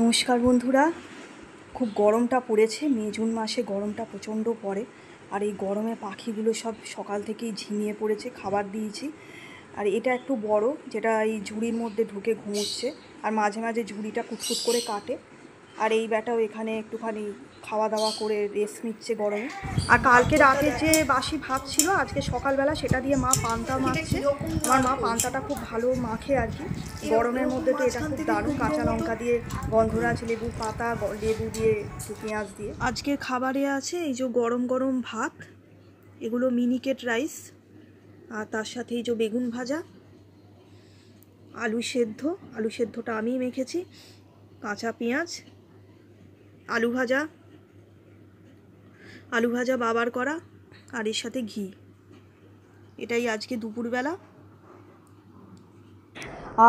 নমস্কার বন্ধুরা, খুব গরমটা পড়েছে। মে জুন মাসে গরমটা প্রচণ্ড পড়ে, আর এই গরমে পাখিগুলো সব সকাল থেকেই ঝিমিয়ে পড়েছে। খাবার দিয়েছি, আর এটা একটু বড়, যেটা এই ঝুড়ির মধ্যে ঢুকে ঘুমোচ্ছে, আর মাঝে মাঝে ঝুড়িটা কুটকুট করে কাটে। আর এই ব্যাটাও এখানে একটুখানি খাওয়া দাওয়া করে রেস্ট নিচ্ছে গরমে। আর কালকে রাতে যে বাসি ভাত ছিল, আজকে সকালবেলা সেটা দিয়ে মা পান্তা মাখছে। আমার মা পান্তাটা খুব ভালো মাখে আর কি। গরমের মধ্যে তো এটা খুব দারুণ, কাঁচা লঙ্কা দিয়ে, গন্ধরাজ লেবু পাতা, লেবু দিয়ে, একটু পেঁয়াজ দিয়ে। আজকের খাবারে আছে এই যে গরম গরম ভাত, এগুলো মিনিকেট রাইস, আর তার সাথে এই যে বেগুন ভাজা, আলু সেদ্ধ, আলু সেদ্ধটা আমিই মেখেছি, কাঁচা পেঁয়াজ, আলু ভাজা বাবার করা, আর এর সাথে ঘি। এটাই আজকে দুপুরবেলা।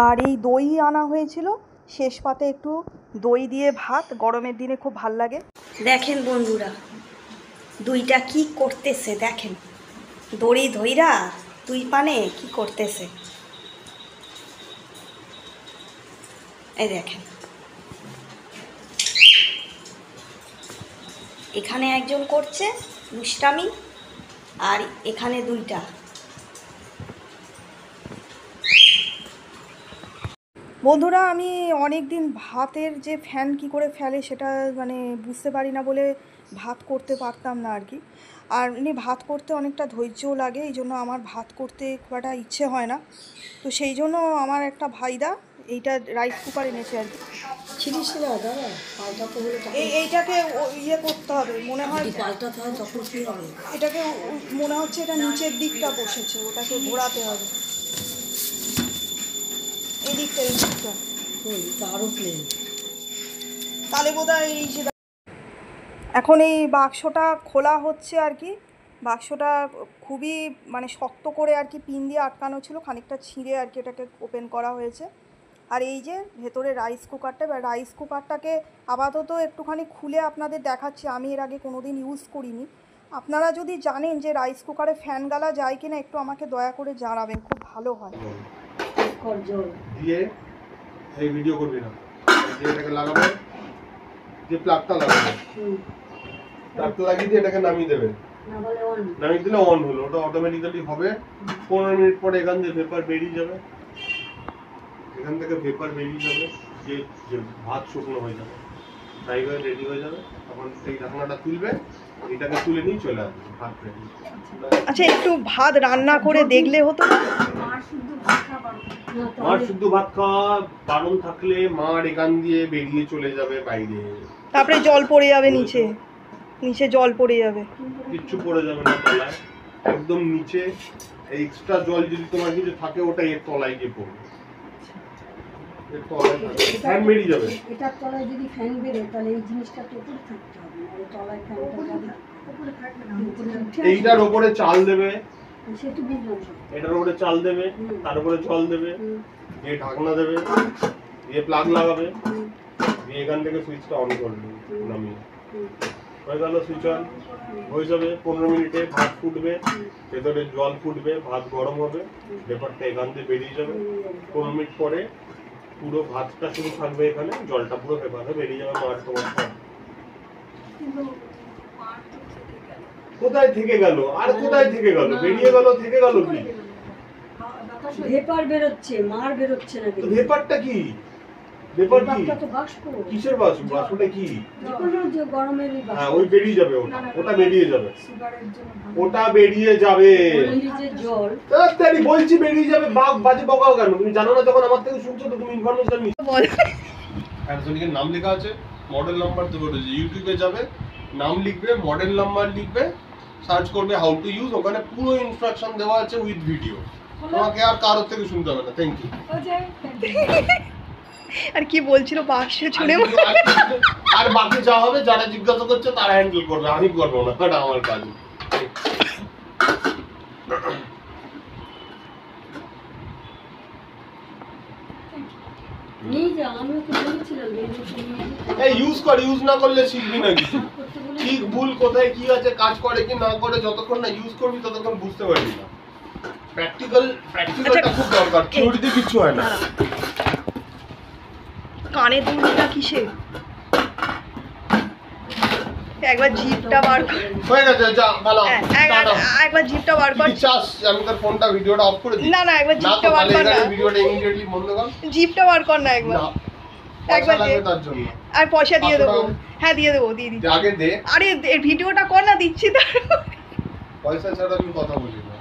আর এই দই আনা হয়েছিল, শেষ পাতে একটু দই দিয়ে ভাত, গরমের দিনে খুব ভাল লাগে। দেখেন বন্ধুরা, দুইটা কি করতেছে দেখেন, দড়ি ধইরা দুই পানে কি করতেছে, এই দেখেন। এখানে একজন করছে দুষ্টামি, আর এখানে দুইটা। বন্ধুরা, আমি অনেক দিন ভাতের যে ফ্যান কি করে ফেলে সেটা মানে বুঝতে পারি না বলে ভাত করতে পারতাম না আর কি। আর এমনি ভাত করতে অনেকটা ধৈর্যও লাগে, এই জন্য আমার ভাত করতে খুব একটা ইচ্ছে হয় না। তো সেই জন্য আমার একটা ভাইদা এইটা রাইস কুকার এনেছে আর কি। এইটাকে ইয়ে করতে হবে মনে হয়, এটাকে মনে হচ্ছে এটা নিচের দিকটা বসেছে, ওটাকে ঘোরাতে হবে এই দিকটা, এই দিকটা তাহলে বোধহয় এই যে। এখন এই বাক্সটা খোলা হচ্ছে আর কি। বাক্সটা খুবই মানে শক্ত করে আর কি পিন দিয়ে আটকানো ছিল, খানিকটা ছিঁড়ে আর কি এটাকে ওপেন করা হয়েছে। আর এই যে ভেতরে রাইস কুকারটা, বা রাইস কুকারটাকে আপাতত একটুখানি খুলে আপনাদের দেখাচ্ছি। আমি এর আগে কোনো দিন ইউজ করিনি। আপনারা যদি জানেন যে রাইস কুকারে ফ্যান গালা যায় কিনা, একটু আমাকে দয়া করে জানাবেন, খুব ভালো হয়। দিয়ে এই ভিডিও করবি না, এটাকে লাগাবে, যে প্লাগটা লাগাবে, প্লাগটা লাগিয়ে দিয়ে এটাকে নামিয়ে দেবে, নামিয়ে দিলে অন হলো, ওটা অটোমেটিক্যালি হবে। 15 মিনিট পরে এখান থেকে ভেপার বেরিয়ে যাবে, এখান থেকে ভেপার বেরিয়ে যাবে, যে ভাত শুকনো হয়ে যাবে, ফ্রাই হয়ে রেডি হয়ে যাবে। তখন সেই ঢাকনাটা তুলবে, এটাকে তুলে নিয়ে চলে আসবে, ভাত রেডি। আচ্ছা, একটু ভাত রান্না করে দেখলে হতো না? মার শুদ্ধ ভাত খাওয়া বারণ থাকলে মার এখান দিয়ে বেরিয়ে চলে যাবে বাইরে, তারপরে জল পড়ে যাবে নিচে, নিচে জল পড়ে যাবে, কিচ্ছু পড়ে যাবে না তলায়, একদম নিচে। এক্সট্রা জল যদি তোমার কিছু থাকে ওটা এর তলায় গিয়ে পড়বে, এর তলায় ফ্যান বেরিয়ে যাবে। এটার তলায় যদি ফ্যান বেরোয় তাহলে এই জিনিসটা তো উপরে থাকতে হবে, আর তলায় ফ্যানটা যাবে উপরে থাকবে না, এইটার উপরে চাল দেবে, সেটা বুঝলাম। এটার উপরে চাল দেবে, তার উপরে জল দেবে, দিয়ে ঢাকনা দেবে, দিয়ে প্লাগ লাগাবে, দিয়ে এখান থেকে সুইচটা অন করবে, নামিয়ে হয়ে গেল, সুইচ অন হয়ে যাবে। 15 মিনিটে ভাত ফুটবে, ভেতরে জল ফুটবে, ভাত গরম হবে, ব্যাপারটা এখান থেকে বেরিয়ে যাবে। 15 মিনিট পরে পুরো ভাতটা শুধু থাকবে এখানে, জলটা পুরো ভেপারে বেরিয়ে যাবে। মার তোমার কোথায় থেকে গেল, আর কোথায় থেকে গেল, বেরিয়ে গেল, থেকে গেল কি? ভেপার বেরোচ্ছে, মার বেরোচ্ছে না। ভেপারটা কি? ভেপার কি? তো বাষ্প। কিসের বাষ্প? বাষ্পটা কি? যে গরমের বাষ্প। হ্যাঁ, ওই বেরিয়ে যাবে, ওটা বেরিয়ে যাবে, ওটা বেরিয়ে যাবে। জল তাড়াতাড়ি বলছি বেরিয়ে যাবে। বাজে বকাও কেন? তুমি জানো না যখন আমার থেকে শুনছো তো তুমি ইনফরমেশন নিচ্ছো। বল, অ্যামাজনের নাম লেখা আছে, মডেল নাম্বার দেবে, ইউটিউবে যাবে, নাম লিখবে, মডেল নাম্বার লিখবে, সার্চ করবে হাউ টু ইউজ, ওখানে পুরো ইনস্ট্রাকশন দেওয়া আছে উইথ ভিডিও। তোমাকে আর কারোর থেকে শুনতে হবে না। Thank you. আর কি বলছিল, বাক্স ছুঁড়ে আর বাকি যা হবে যারা জিজ্ঞাসা করছে তারা হ্যান্ডেল করবে, আমি করবো না, এটা আমার কাজ। এই ইউজ কর, ইউজ না করলে শিখবি না কিছু। ঠিক ভুল কোথায় কি আছে, কাজ করে কি না করে, যতক্ষণ না ইউজ করবি ততক্ষণ বুঝতে পারবি না। প্র্যাকটিক্যালটা খুব দরকার, থিওরিতে কিছু হয় না। কানের দুলটা কিসে? একবার জিপটা বার কর। হয়ে গেছে, যা ভালো। একবার জিপটা বার কর। কি চাস আমি তোর ফোনটা ভিডিওটা অফ করে দিই? না না, একবার জিপটা বার কর না। ভিডিওটা ইমিডিয়েটলি বন্ধ কর। জিপটা বার কর না একবার। একবার দে তার জন্য। আর পয়সা দিয়ে দেবো। হ্যাঁ দিয়ে দেবো, দিয়ে দিচ্ছি। আগে দে। আরে ভিডিওটা কর না, দিচ্ছি তো। পয়সা ছাড়া আমি কথা বলি না।